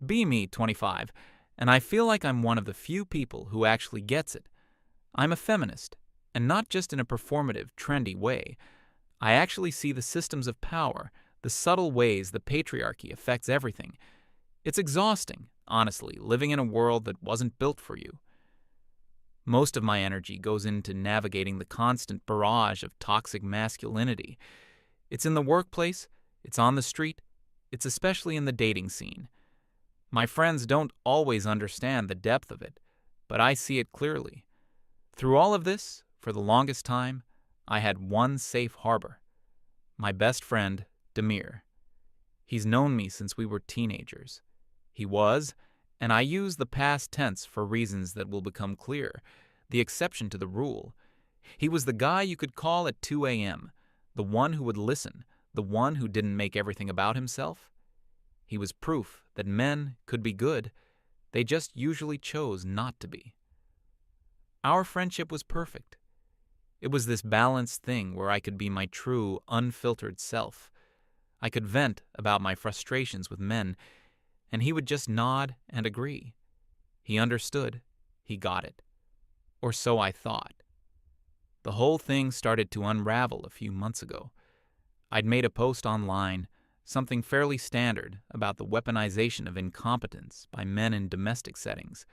Be me, 25, and I feel like I'm one of the few people who actually gets it. I'm a feminist, and not just in a performative, trendy way. I actually see the systems of power, the subtle ways the patriarchy affects everything. It's exhausting, honestly, living in a world that wasn't built for you. Most of my energy goes into navigating the constant barrage of toxic masculinity. It's in the workplace, it's on the street, it's especially in the dating scene. My friends don't always understand the depth of it, but I see it clearly. Through all of this, for the longest time, I had one safe harbor. My best friend, Demir. He's known me since we were teenagers. He was, and I use the past tense for reasons that will become clear, the exception to the rule. He was the guy you could call at 2 a.m., the one who would listen, the one who didn't make everything about himself. He was proof that men could be good, they just usually chose not to be. Our friendship was perfect. It was this balanced thing where I could be my true, unfiltered self. I could vent about my frustrations with men, and he would just nod and agree. He understood. He got it. Or so I thought. The whole thing started to unravel a few months ago. I'd made a post online, something fairly standard, about the weaponization of incompetence by men in domestic settings.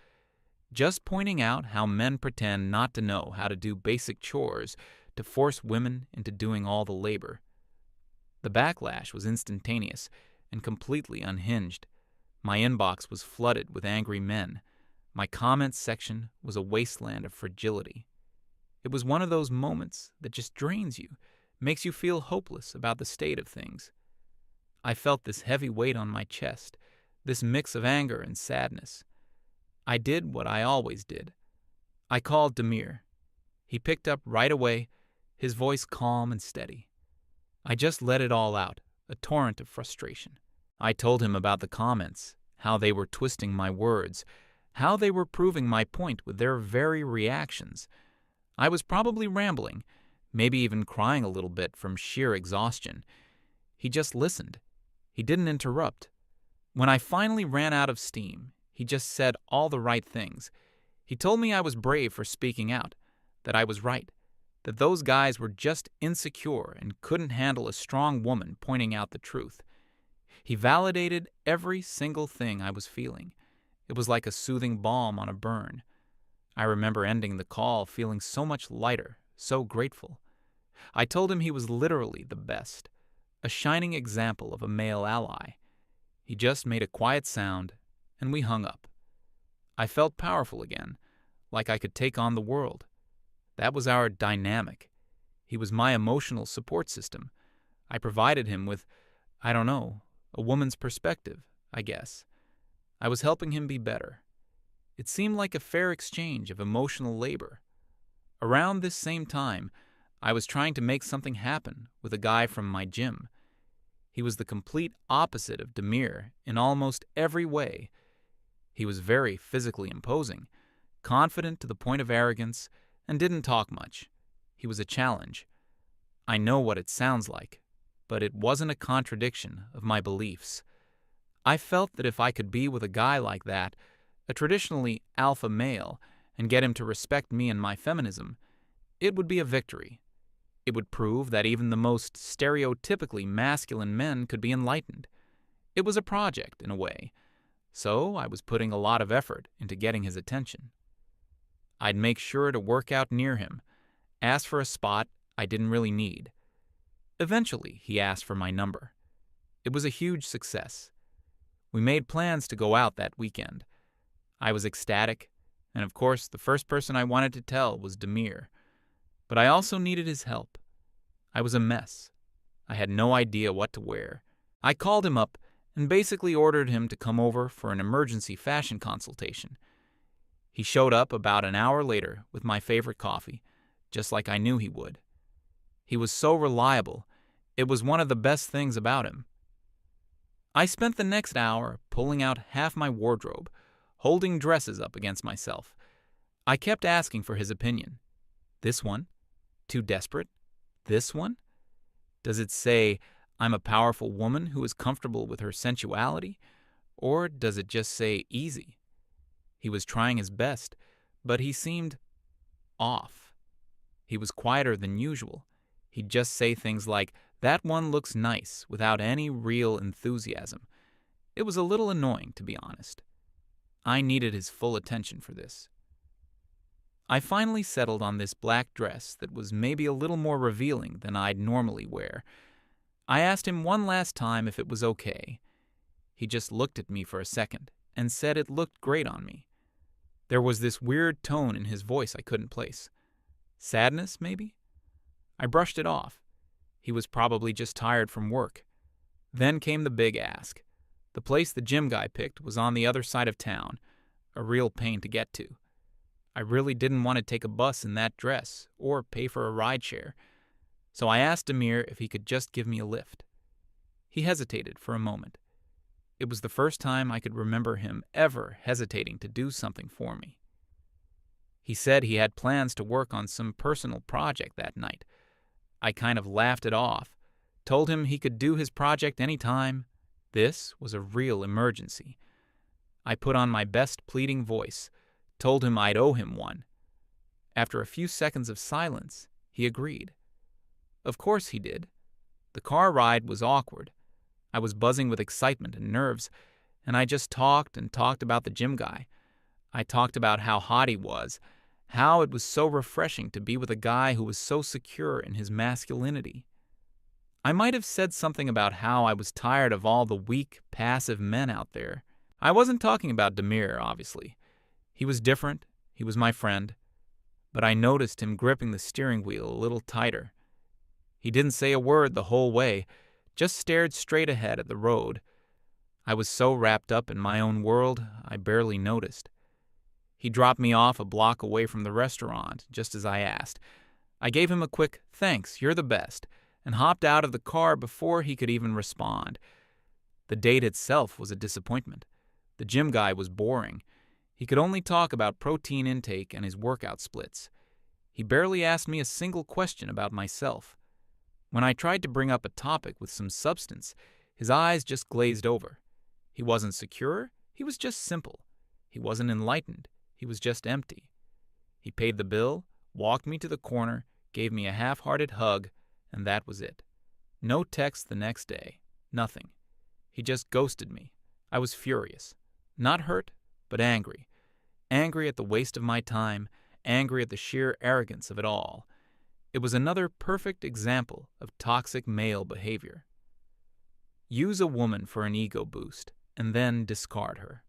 Just pointing out how men pretend not to know how to do basic chores to force women into doing all the labor. The backlash was instantaneous and completely unhinged. My inbox was flooded with angry men. My comments section was a wasteland of fragility. It was one of those moments that just drains you, makes you feel hopeless about the state of things. I felt this heavy weight on my chest, this mix of anger and sadness. I did what I always did. I called Demir. He picked up right away, his voice calm and steady. I just let it all out, a torrent of frustration. I told him about the comments, how they were twisting my words, how they were proving my point with their very reactions. I was probably rambling, maybe even crying a little bit from sheer exhaustion. He just listened. He didn't interrupt. When I finally ran out of steam, he just said all the right things. He told me I was brave for speaking out, that I was right, that those guys were just insecure and couldn't handle a strong woman pointing out the truth. He validated every single thing I was feeling. It was like a soothing balm on a burn. I remember ending the call feeling so much lighter, so grateful. I told him he was literally the best, a shining example of a male ally. He just made a quiet sound, and we hung up. I felt powerful again, like I could take on the world. That was our dynamic. He was my emotional support system. I provided him with, I don't know, a woman's perspective, I guess. I was helping him be better. It seemed like a fair exchange of emotional labor. Around this same time, I was trying to make something happen with a guy from my gym. He was the complete opposite of Demir in almost every way. He was very physically imposing, confident to the point of arrogance, and didn't talk much. He was a challenge. I know what it sounds like, but it wasn't a contradiction of my beliefs. I felt that if I could be with a guy like that, a traditionally alpha male, and get him to respect me and my feminism, it would be a victory. It would prove that even the most stereotypically masculine men could be enlightened. It was a project, in a way, so I was putting a lot of effort into getting his attention. I'd make sure to work out near him, ask for a spot I didn't really need. Eventually, he asked for my number. It was a huge success. We made plans to go out that weekend. I was ecstatic, and of course, the first person I wanted to tell was Demir. But I also needed his help. I was a mess. I had no idea what to wear. I called him up and basically ordered him to come over for an emergency fashion consultation. He showed up about an hour later with my favorite coffee, just like I knew he would. He was so reliable. It was one of the best things about him. I spent the next hour pulling out half my wardrobe, holding dresses up against myself. I kept asking for his opinion. This one? Too desperate? This one? Does it say I'm a powerful woman who is comfortable with her sensuality? Or does it just say easy? He was trying his best, but he seemed off. He was quieter than usual. He'd just say things like, "That one looks nice," without any real enthusiasm. It was a little annoying, to be honest. I needed his full attention for this. I finally settled on this black dress that was maybe a little more revealing than I'd normally wear. I asked him one last time if it was okay. He just looked at me for a second and said it looked great on me. There was this weird tone in his voice I couldn't place. Sadness, maybe? I brushed it off. He was probably just tired from work. Then came the big ask. The place the gym guy picked was on the other side of town, a real pain to get to. I really didn't want to take a bus in that dress or pay for a rideshare, so I asked Demir if he could just give me a lift. He hesitated for a moment. It was the first time I could remember him ever hesitating to do something for me. He said he had plans to work on some personal project that night. I kind of laughed it off, told him he could do his project anytime. This was a real emergency. I put on my best pleading voice, told him I'd owe him one. After a few seconds of silence, he agreed. Of course he did. The car ride was awkward. I was buzzing with excitement and nerves, and I just talked and talked about the gym guy. I talked about how hot he was, how it was so refreshing to be with a guy who was so secure in his masculinity. I might have said something about how I was tired of all the weak, passive men out there. I wasn't talking about Demir, obviously. He was different, he was my friend, but I noticed him gripping the steering wheel a little tighter. He didn't say a word the whole way, just stared straight ahead at the road. I was so wrapped up in my own world, I barely noticed. He dropped me off a block away from the restaurant, just as I asked. I gave him a quick, "Thanks, you're the best," and hopped out of the car before he could even respond. The date itself was a disappointment. The gym guy was boring. He could only talk about protein intake and his workout splits. He barely asked me a single question about myself. When I tried to bring up a topic with some substance, his eyes just glazed over. He wasn't secure, he was just simple. He wasn't enlightened, he was just empty. He paid the bill, walked me to the corner, gave me a half-hearted hug, and that was it. No text the next day, nothing. He just ghosted me. I was furious. Not hurt, but angry. Angry at the waste of my time, angry at the sheer arrogance of it all. It was another perfect example of toxic male behavior. Use a woman for an ego boost, and then discard her.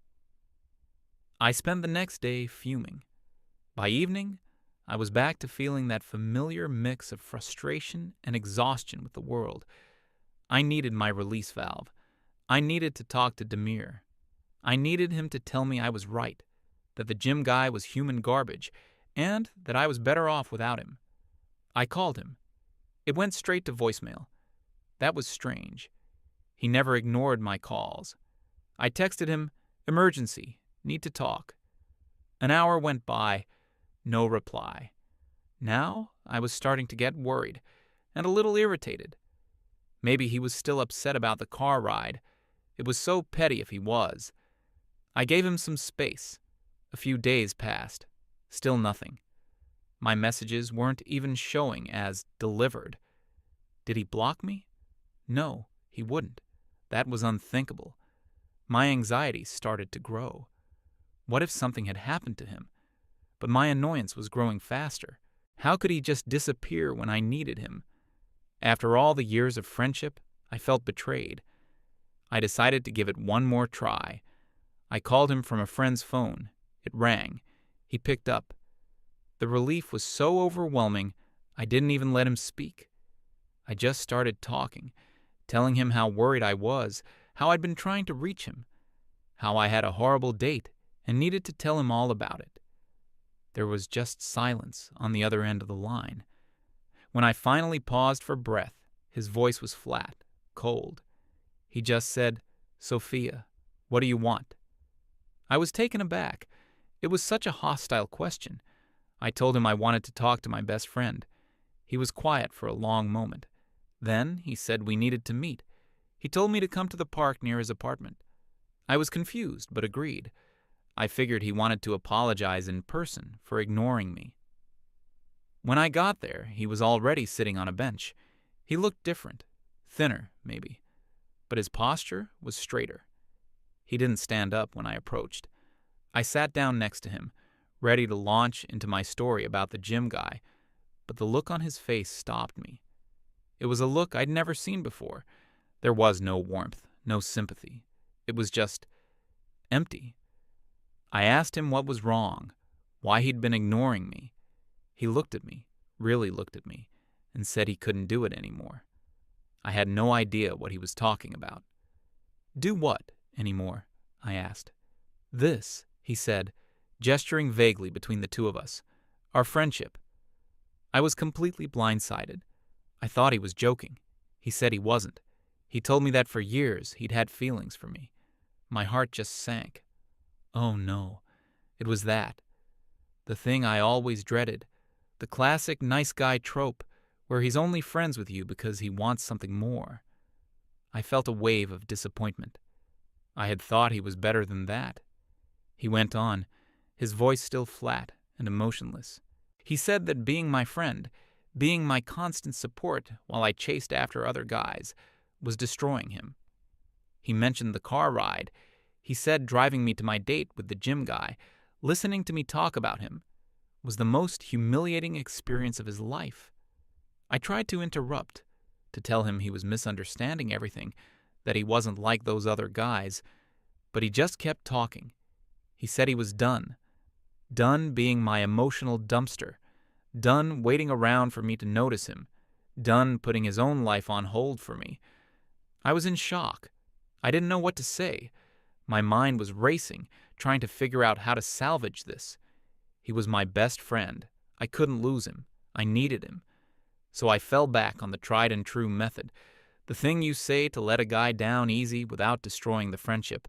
I spent the next day fuming. By evening, I was back to feeling that familiar mix of frustration and exhaustion with the world. I needed my release valve. I needed to talk to Demir. I needed him to tell me I was right, that the gym guy was human garbage, and that I was better off without him. I called him. It went straight to voicemail. That was strange. He never ignored my calls. I texted him, "Emergency, need to talk." An hour went by, no reply. Now I was starting to get worried and a little irritated. Maybe he was still upset about the car ride. It was so petty if he was. I gave him some space. A few days passed. Still nothing. My messages weren't even showing as delivered. Did he block me? No, he wouldn't. That was unthinkable. My anxiety started to grow. What if something had happened to him? But my annoyance was growing faster. How could he just disappear when I needed him? After all the years of friendship, I felt betrayed. I decided to give it one more try. I called him from a friend's phone. It rang. He picked up. The relief was so overwhelming, I didn't even let him speak. I just started talking, telling him how worried I was, how I'd been trying to reach him, how I had a horrible date and needed to tell him all about it. There was just silence on the other end of the line. When I finally paused for breath, his voice was flat, cold. He just said, "Sophia, what do you want?" I was taken aback. It was such a hostile question. I told him I wanted to talk to my best friend. He was quiet for a long moment. Then he said we needed to meet. He told me to come to the park near his apartment. I was confused, but agreed. I figured he wanted to apologize in person for ignoring me. When I got there, he was already sitting on a bench. He looked different, thinner, maybe, but his posture was straighter. He didn't stand up when I approached. I sat down next to him, ready to launch into my story about the gym guy, but the look on his face stopped me. It was a look I'd never seen before. There was no warmth, no sympathy. It was just empty. I asked him what was wrong, why he'd been ignoring me. He looked at me, really looked at me, and said he couldn't do it anymore. I had no idea what he was talking about. Do what anymore? I asked. This, he said, gesturing vaguely between the two of us. Our friendship. I was completely blindsided. I thought he was joking. He said he wasn't. He told me that for years he'd had feelings for me. My heart just sank. Oh no, it was that. The thing I always dreaded. The classic nice guy trope, where he's only friends with you because he wants something more. I felt a wave of disappointment. I had thought he was better than that. He went on, his voice still flat and emotionless. He said that being my friend, being my constant support while I chased after other guys, was destroying him. He mentioned the car ride. He said driving me to my date with the gym guy, listening to me talk about him, was the most humiliating experience of his life. I tried to interrupt, to tell him he was misunderstanding everything, that he wasn't like those other guys, but he just kept talking. He said he was done. Done being my emotional dumpster. Done waiting around for me to notice him. Done putting his own life on hold for me. I was in shock. I didn't know what to say. My mind was racing, trying to figure out how to salvage this. He was my best friend. I couldn't lose him. I needed him. So I fell back on the tried and true method, the thing you say to let a guy down easy without destroying the friendship.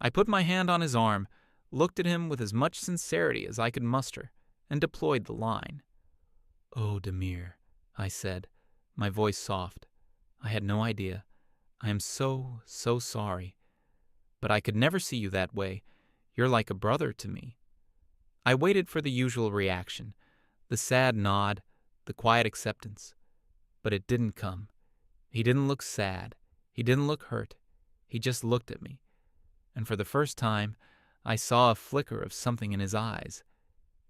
I put my hand on his arm, looked at him with as much sincerity as I could muster, and deployed the line. "Oh, Demir," I said, my voice soft. "I had no idea. I am so sorry. But I could never see you that way. You're like a brother to me." I waited for the usual reaction, the sad nod, the quiet acceptance. But it didn't come. He didn't look sad. He didn't look hurt. He just looked at me. And for the first time, I saw a flicker of something in his eyes.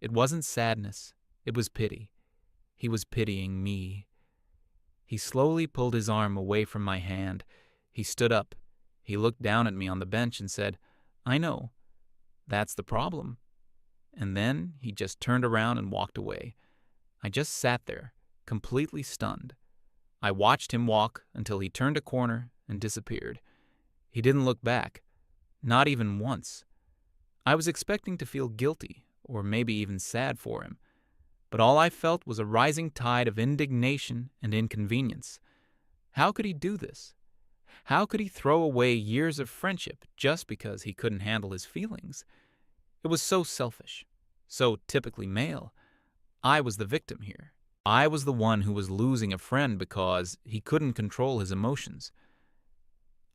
It wasn't sadness. It was pity. He was pitying me. He slowly pulled his arm away from my hand. He stood up. He looked down at me on the bench and said, "I know. That's the problem." And then he just turned around and walked away. I just sat there, completely stunned. I watched him walk until he turned a corner and disappeared. He didn't look back, not even once. I was expecting to feel guilty, or maybe even sad for him, but all I felt was a rising tide of indignation and inconvenience. How could he do this? How could he throw away years of friendship just because he couldn't handle his feelings? It was so selfish, so typically male. I was the victim here. I was the one who was losing a friend because he couldn't control his emotions.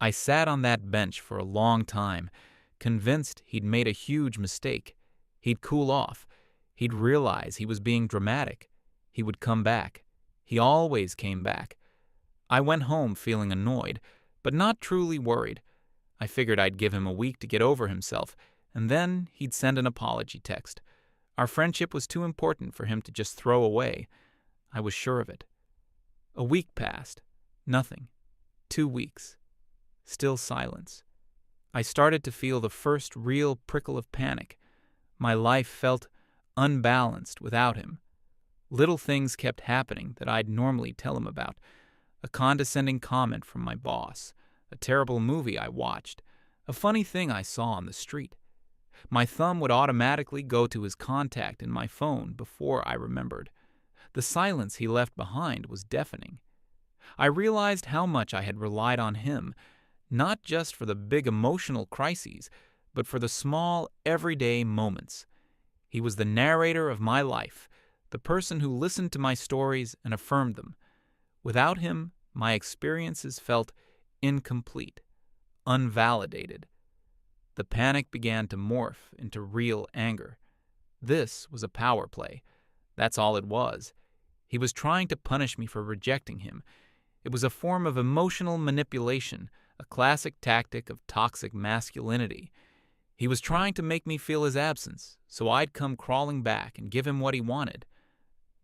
I sat on that bench for a long time, convinced he'd made a huge mistake. He'd cool off. He'd realize he was being dramatic. He would come back. He always came back. I went home feeling annoyed, but not truly worried. I figured I'd give him a week to get over himself, and then he'd send an apology text. Our friendship was too important for him to just throw away. I was sure of it. A week passed. Nothing. 2 weeks. Still silence. I started to feel the first real prickle of panic. My life felt unbalanced without him. Little things kept happening that I'd normally tell him about. A condescending comment from my boss, a terrible movie I watched, a funny thing I saw on the street. My thumb would automatically go to his contact in my phone before I remembered. The silence he left behind was deafening. I realized how much I had relied on him, not just for the big emotional crises, but for the small, everyday moments. He was the narrator of my life, the person who listened to my stories and affirmed them. Without him, my experiences felt incomplete, unvalidated. The panic began to morph into real anger. This was a power play. That's all it was. He was trying to punish me for rejecting him. It was a form of emotional manipulation, a classic tactic of toxic masculinity. He was trying to make me feel his absence, so I'd come crawling back and give him what he wanted.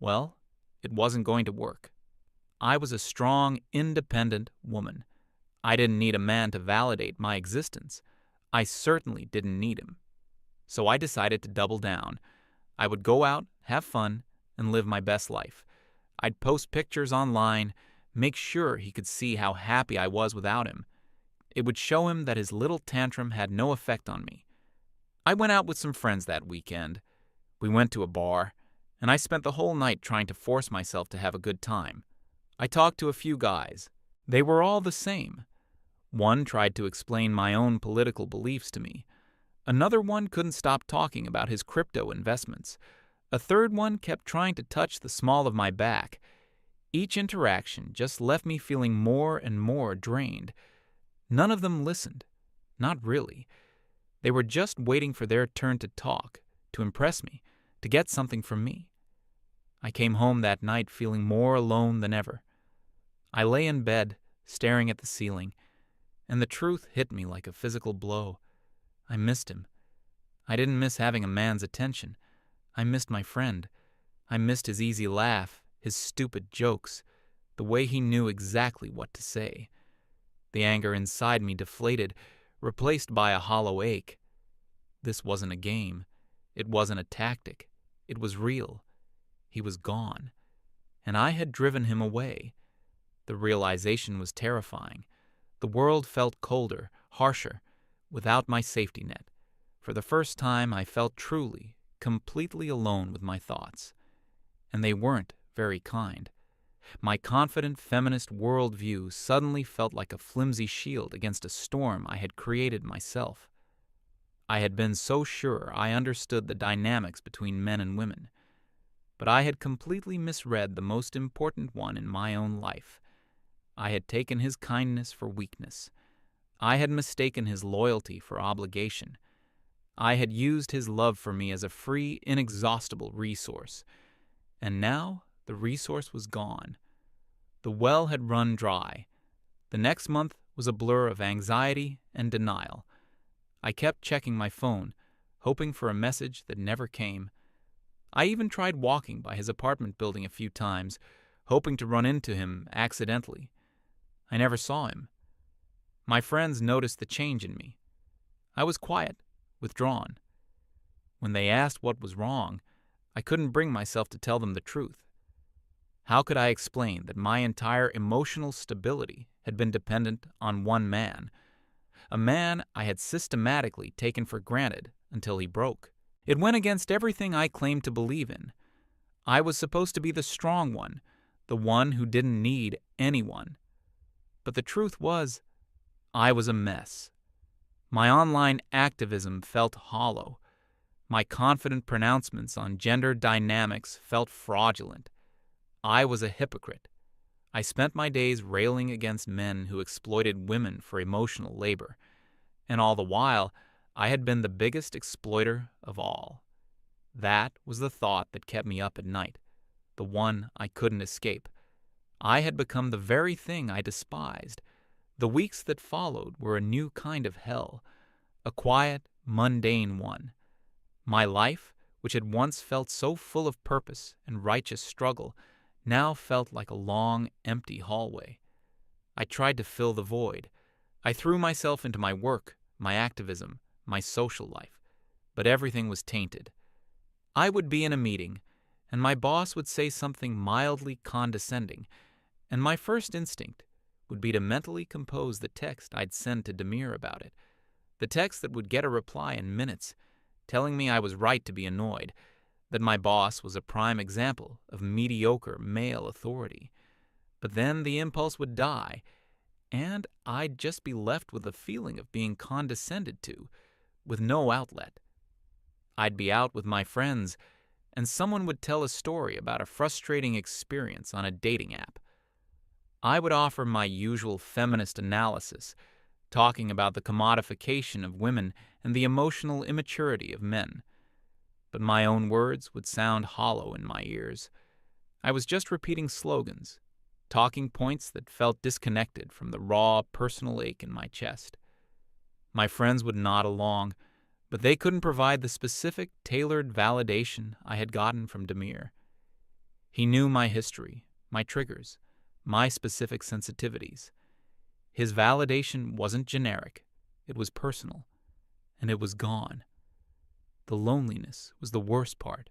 Well, it wasn't going to work. I was a strong, independent woman. I didn't need a man to validate my existence. I certainly didn't need him. So I decided to double down. I would go out, have fun, and live my best life. I'd post pictures online, make sure he could see how happy I was without him. It would show him that his little tantrum had no effect on me. I went out with some friends that weekend. We went to a bar, and I spent the whole night trying to force myself to have a good time. I talked to a few guys. They were all the same. One tried to explain my own political beliefs to me. Another one couldn't stop talking about his crypto investments. A third one kept trying to touch the small of my back. Each interaction just left me feeling more and more drained. None of them listened. Not really. They were just waiting for their turn to talk, to impress me, to get something from me. I came home that night feeling more alone than ever. I lay in bed, staring at the ceiling, and the truth hit me like a physical blow. I missed him. I didn't miss having a man's attention. I missed my friend. I missed his easy laugh, his stupid jokes, the way he knew exactly what to say. The anger inside me deflated, replaced by a hollow ache. This wasn't a game. It wasn't a tactic. It was real. He was gone. And I had driven him away. The realization was terrifying. The world felt colder, harsher, without my safety net. For the first time, I felt truly, completely alone with my thoughts. And they weren't very kind. My confident feminist worldview suddenly felt like a flimsy shield against a storm I had created myself. I had been so sure I understood the dynamics between men and women, but I had completely misread the most important one in my own life. I had taken his kindness for weakness. I had mistaken his loyalty for obligation. I had used his love for me as a free, inexhaustible resource. And now the resource was gone. The well had run dry. The next month was a blur of anxiety and denial. I kept checking my phone, hoping for a message that never came. I even tried walking by his apartment building a few times, hoping to run into him accidentally. I never saw him. My friends noticed the change in me. I was quiet, withdrawn. When they asked what was wrong, I couldn't bring myself to tell them the truth. How could I explain that my entire emotional stability had been dependent on one man? A man I had systematically taken for granted until he broke. It went against everything I claimed to believe in. I was supposed to be the strong one, the one who didn't need anyone. But the truth was, I was a mess. My online activism felt hollow. My confident pronouncements on gender dynamics felt fraudulent. I was a hypocrite. I spent my days railing against men who exploited women for emotional labor, and all the while, I had been the biggest exploiter of all. That was the thought that kept me up at night, the one I couldn't escape. I had become the very thing I despised. The weeks that followed were a new kind of hell, a quiet, mundane one. My life, which had once felt so full of purpose and righteous struggle, now felt like a long, empty hallway. I tried to fill the void. I threw myself into my work, my activism, my social life, but everything was tainted. I would be in a meeting, and my boss would say something mildly condescending, and my first instinct would be to mentally compose the text I'd send to Demir about it, the text that would get a reply in minutes, telling me I was right to be annoyed, that my boss was a prime example of mediocre male authority. But then the impulse would die, and I'd just be left with the feeling of being condescended to, with no outlet. I'd be out with my friends, and someone would tell a story about a frustrating experience on a dating app. I would offer my usual feminist analysis, talking about the commodification of women and the emotional immaturity of men. But my own words would sound hollow in my ears. I was just repeating slogans, talking points that felt disconnected from the raw, personal ache in my chest. My friends would nod along, but they couldn't provide the specific, tailored validation I had gotten from Demir. He knew my history, my triggers, my specific sensitivities. His validation wasn't generic, it was personal, and it was gone. The loneliness was the worst part.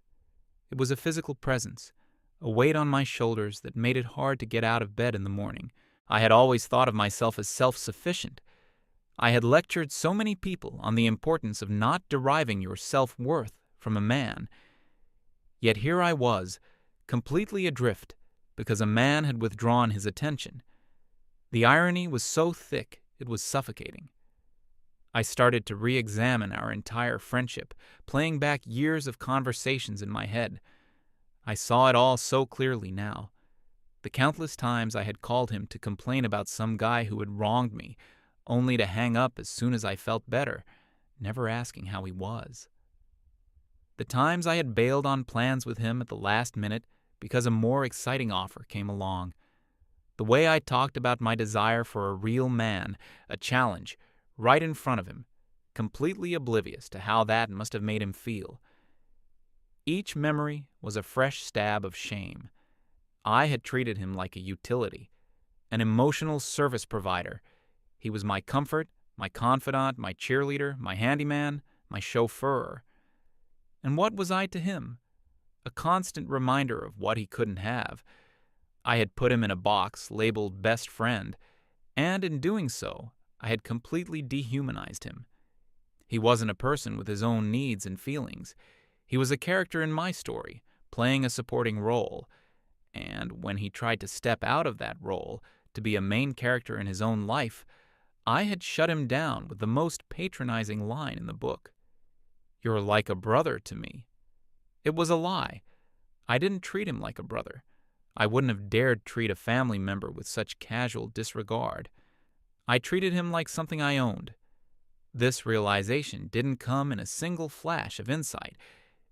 It was a physical presence, a weight on my shoulders that made it hard to get out of bed in the morning. I had always thought of myself as self-sufficient. I had lectured so many people on the importance of not deriving your self-worth from a man. Yet here I was, completely adrift, because a man had withdrawn his attention. The irony was so thick it was suffocating. I started to re-examine our entire friendship, playing back years of conversations in my head. I saw it all so clearly now. The countless times I had called him to complain about some guy who had wronged me, only to hang up as soon as I felt better, never asking how he was. The times I had bailed on plans with him at the last minute because a more exciting offer came along. The way I talked about my desire for a real man, a challenge, right in front of him, completely oblivious to how that must have made him feel. Each memory was a fresh stab of shame. I had treated him like a utility, an emotional service provider. He was my comfort, my confidant, my cheerleader, my handyman, my chauffeur. And what was I to him? A constant reminder of what he couldn't have. I had put him in a box labeled best friend, and in doing so, I had completely dehumanized him. He wasn't a person with his own needs and feelings. He was a character in my story, playing a supporting role. And when he tried to step out of that role to be a main character in his own life, I had shut him down with the most patronizing line in the book. "You're like a brother to me." It was a lie. I didn't treat him like a brother. I wouldn't have dared treat a family member with such casual disregard. I treated him like something I owned. This realization didn't come in a single flash of insight.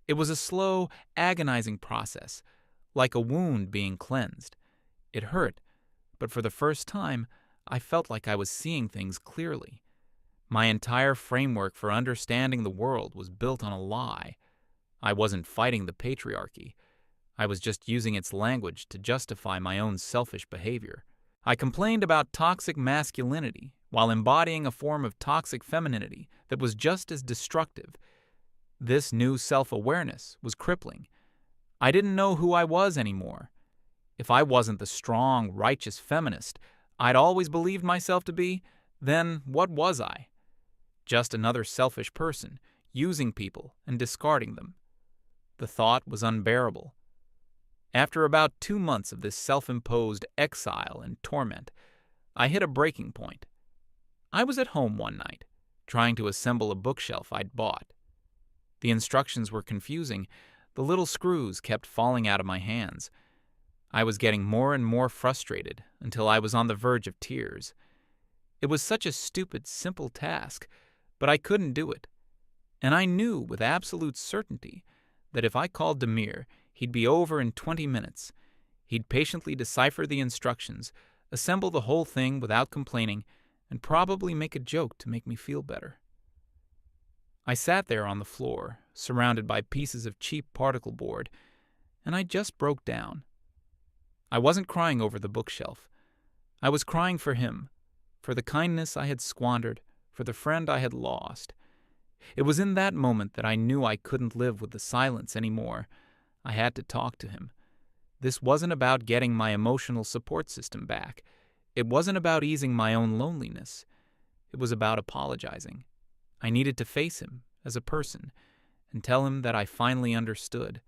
It was a slow, agonizing process, like a wound being cleansed. It hurt, but for the first time, I felt like I was seeing things clearly. My entire framework for understanding the world was built on a lie. I wasn't fighting the patriarchy. I was just using its language to justify my own selfish behavior. I complained about toxic masculinity while embodying a form of toxic femininity that was just as destructive. This new self-awareness was crippling. I didn't know who I was anymore. If I wasn't the strong, righteous feminist I'd always believed myself to be, then what was I? Just another selfish person, using people and discarding them. The thought was unbearable. After about 2 months of this self-imposed exile and torment, I hit a breaking point. I was at home one night, trying to assemble a bookshelf I'd bought. The instructions were confusing. The little screws kept falling out of my hands. I was getting more and more frustrated until I was on the verge of tears. It was such a stupid, simple task, but I couldn't do it. And I knew with absolute certainty that if I called Demir, he'd be over in 20 minutes. He'd patiently decipher the instructions, assemble the whole thing without complaining, and probably make a joke to make me feel better. I sat there on the floor, surrounded by pieces of cheap particle board, and I just broke down. I wasn't crying over the bookshelf. I was crying for him, for the kindness I had squandered, for the friend I had lost. It was in that moment that I knew I couldn't live with the silence anymore. I had to talk to him. This wasn't about getting my emotional support system back. It wasn't about easing my own loneliness. It was about apologizing. I needed to face him as a person and tell him that I finally understood.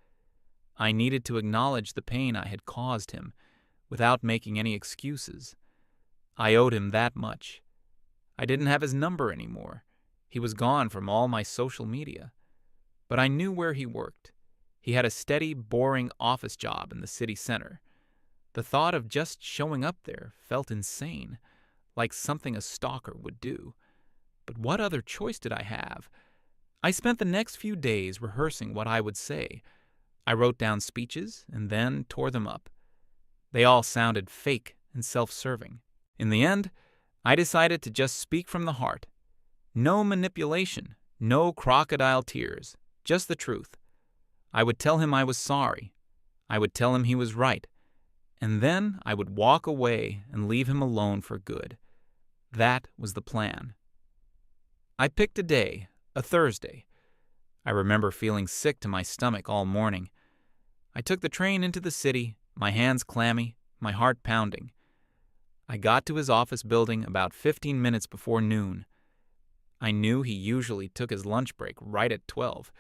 I needed to acknowledge the pain I had caused him without making any excuses. I owed him that much. I didn't have his number anymore. He was gone from all my social media. But I knew where he worked. He had a steady, boring office job in the city center. The thought of just showing up there felt insane, like something a stalker would do. But what other choice did I have? I spent the next few days rehearsing what I would say. I wrote down speeches and then tore them up. They all sounded fake and self-serving. In the end, I decided to just speak from the heart. No manipulation, no crocodile tears, just the truth. I would tell him I was sorry. I would tell him he was right. And then I would walk away and leave him alone for good. That was the plan. I picked a day, a Thursday. I remember feeling sick to my stomach all morning. I took the train into the city, my hands clammy, my heart pounding. I got to his office building about 15 minutes before noon. I knew he usually took his lunch break right at 12.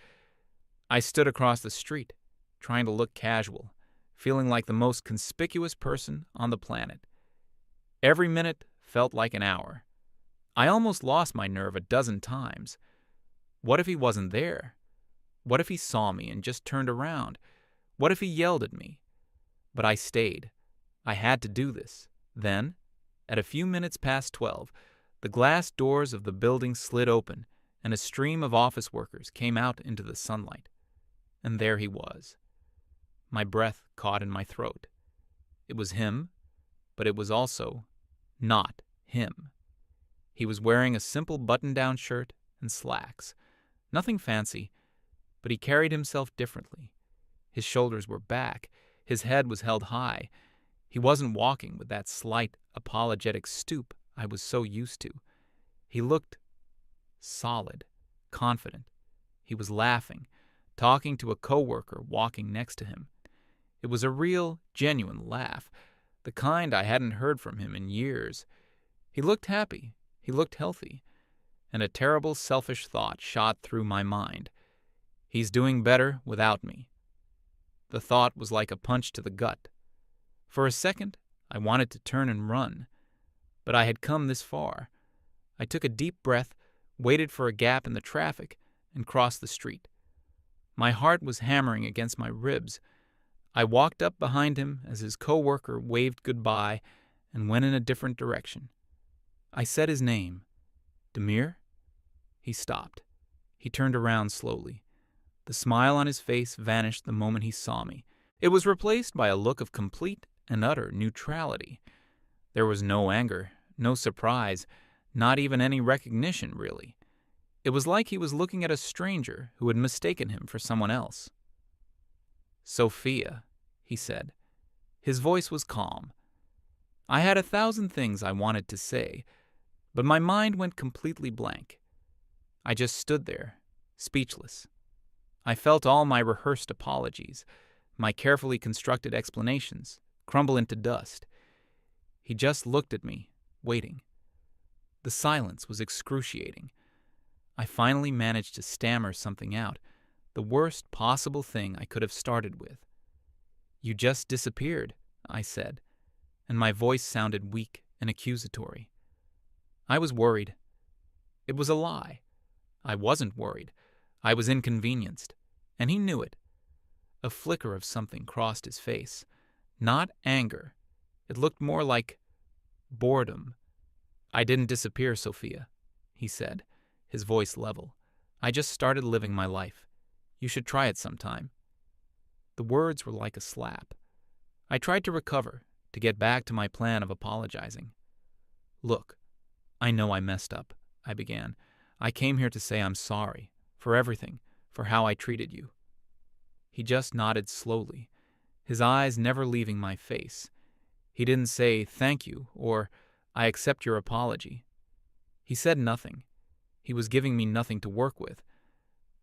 I stood across the street, trying to look casual, feeling like the most conspicuous person on the planet. Every minute felt like an hour. I almost lost my nerve a dozen times. What if he wasn't there? What if he saw me and just turned around? What if he yelled at me? But I stayed. I had to do this. Then, at a few minutes past 12, the glass doors of the building slid open, and a stream of office workers came out into the sunlight. And there he was. My breath caught in my throat. It was him, but it was also not him. He was wearing a simple button-down shirt and slacks. Nothing fancy, but he carried himself differently. His shoulders were back. His head was held high. He wasn't walking with that slight, apologetic stoop I was so used to. He looked solid, confident. He was laughing, talking to a coworker walking next to him. It was a real, genuine laugh, the kind I hadn't heard from him in years. He looked happy. He looked healthy. And a terrible, selfish thought shot through my mind. He's doing better without me. The thought was like a punch to the gut. For a second, I wanted to turn and run. But I had come this far. I took a deep breath, waited for a gap in the traffic, and crossed the street. My heart was hammering against my ribs. I walked up behind him as his coworker waved goodbye and went in a different direction. I said his name. Demir? He stopped. He turned around slowly. The smile on his face vanished the moment he saw me. It was replaced by a look of complete and utter neutrality. There was no anger, no surprise, not even any recognition, really. It was like he was looking at a stranger who had mistaken him for someone else. Sophia, he said. His voice was calm. I had 1,000 things I wanted to say, but my mind went completely blank. I just stood there, speechless. I felt all my rehearsed apologies, my carefully constructed explanations, crumble into dust. He just looked at me, waiting. The silence was excruciating. I finally managed to stammer something out, the worst possible thing I could have started with. "You just disappeared," I said, and my voice sounded weak and accusatory. I was worried. It was a lie. I wasn't worried. I was inconvenienced, and he knew it. A flicker of something crossed his face. Not anger. It looked more like boredom. "I didn't disappear, Sophia," he said, his voice level. "I just started living my life. You should try it sometime." The words were like a slap. I tried to recover, to get back to my plan of apologizing. "Look, I know I messed up," I began. "I came here to say I'm sorry, for everything, for how I treated you." He just nodded slowly, his eyes never leaving my face. He didn't say thank you or I accept your apology. He said nothing. He was giving me nothing to work with.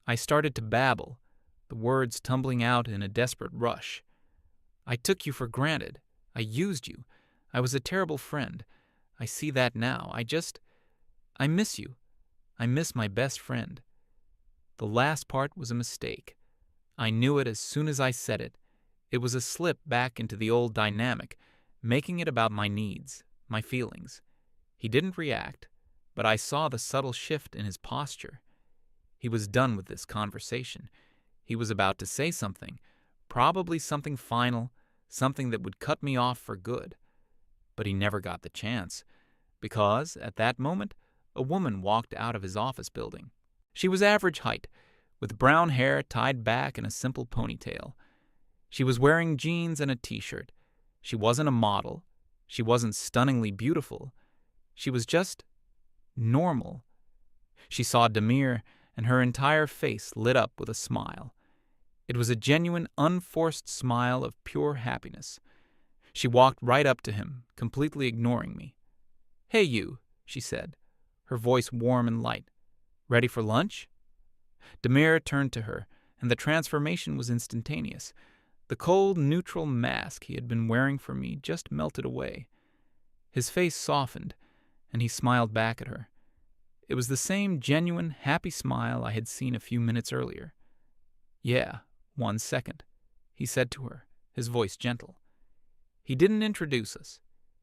I started to babble, the words tumbling out in a desperate rush. "I took you for granted. I used you. I was a terrible friend. I see that now. I miss you. I miss my best friend." The last part was a mistake. I knew it as soon as I said it. It was a slip back into the old dynamic, making it about my needs, my feelings. He didn't react, but I saw the subtle shift in his posture. He was done with this conversation. He was about to say something, probably something final, something that would cut me off for good. But he never got the chance. because, at that moment, a woman walked out of his office building. She was average height, with brown hair tied back in a simple ponytail. She was wearing jeans and a t-shirt. She wasn't a model. She wasn't stunningly beautiful. She was just normal. She saw Demir, and her entire face lit up with a smile. It was a genuine, unforced smile of pure happiness. She walked right up to him, completely ignoring me. "Hey, you," she said, her voice warm and light. "Ready for lunch?" Demir turned to her, and the transformation was instantaneous. The cold, neutral mask he had been wearing for me just melted away. His face softened, and he smiled back at her. It was the same genuine, happy smile I had seen a few minutes earlier. "Yeah, 1 second," he said to her, his voice gentle. He didn't introduce us.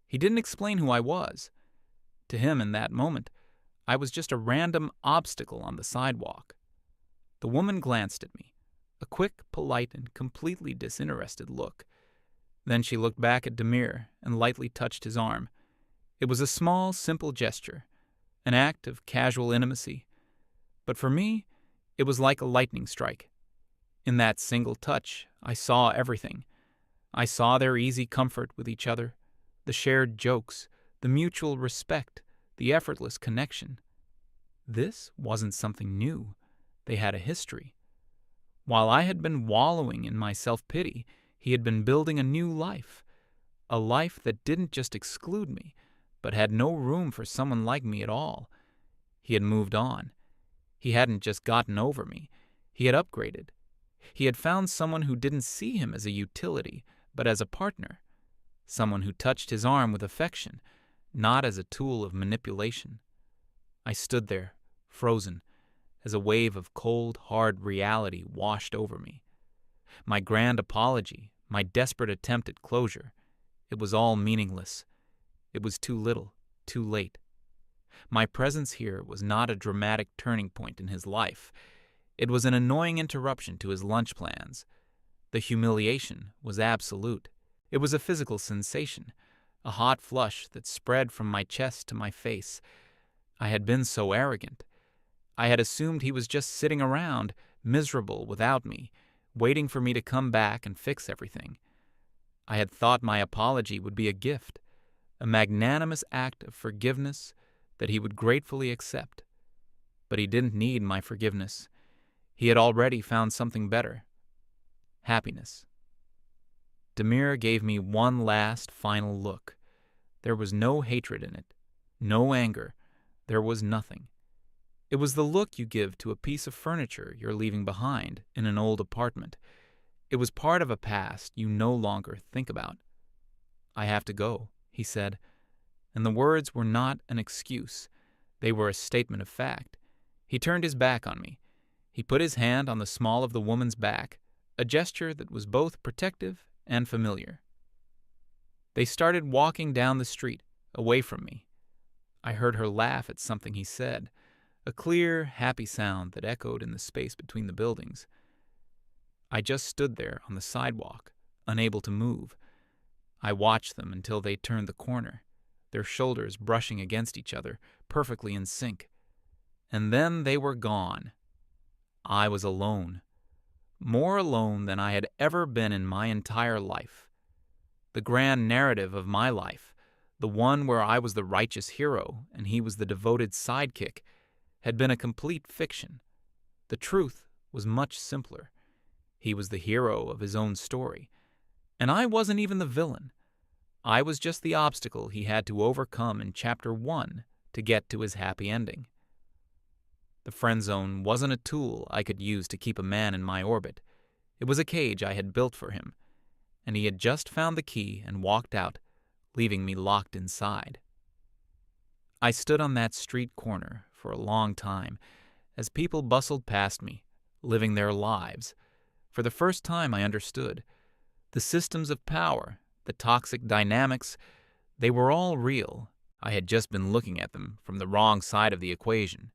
He didn't explain who I was. To him, in that moment, I was just a random obstacle on the sidewalk. The woman glanced at me, a quick, polite, and completely disinterested look. Then she looked back at Demir and lightly touched his arm. It was a small, simple gesture, an act of casual intimacy. But for me, it was like a lightning strike. In that single touch, I saw everything. I saw their easy comfort with each other, the shared jokes, the mutual respect, the effortless connection. This wasn't something new. They had a history. While I had been wallowing in my self-pity, he had been building a new life, a life that didn't just exclude me, but had no room for someone like me at all. He had moved on. He hadn't just gotten over me. He had upgraded. He had found someone who didn't see him as a utility, but as a partner. Someone who touched his arm with affection, not as a tool of manipulation. I stood there, frozen, as a wave of cold, hard reality washed over me. My grand apology, my desperate attempt at closure, it was all meaningless. It was too little, too late. My presence here was not a dramatic turning point in his life. It was an annoying interruption to his lunch plans. The humiliation was absolute. It was a physical sensation, a hot flush that spread from my chest to my face. I had been so arrogant. I had assumed he was just sitting around, miserable without me, waiting for me to come back and fix everything. I had thought my apology would be a gift, a magnanimous act of forgiveness that he would gratefully accept. But he didn't need my forgiveness. He had already found something better. Happiness. Demir gave me one last, final look. There was no hatred in it, no anger. There was nothing. It was the look you give to a piece of furniture you're leaving behind in an old apartment. It was part of a past you no longer think about. "I have to go," he said, and the words were not an excuse. They were a statement of fact. He turned his back on me. He put his hand on the small of the woman's back, a gesture that was both protective and familiar. They started walking down the street, away from me. I heard her laugh at something he said, a clear, happy sound that echoed in the space between the buildings. I just stood there on the sidewalk, unable to move. I watched them until they turned the corner, their shoulders brushing against each other, perfectly in sync. And then they were gone. I was alone. More alone than I had ever been in my entire life. The grand narrative of my life, the one where I was the righteous hero and he was the devoted sidekick, had been a complete fiction. The truth was much simpler. He was the hero of his own story, and I wasn't even the villain. I was just the obstacle he had to overcome in Chapter 1 to get to his happy ending. The Friendzone wasn't a tool I could use to keep a man in my orbit. It was a cage I had built for him, and he had just found the key and walked out, leaving me locked inside. I stood on that street corner for a long time as people bustled past me, living their lives. For the first time I understood. The systems of power, the toxic dynamics, they were all real. I had just been looking at them from the wrong side of the equation.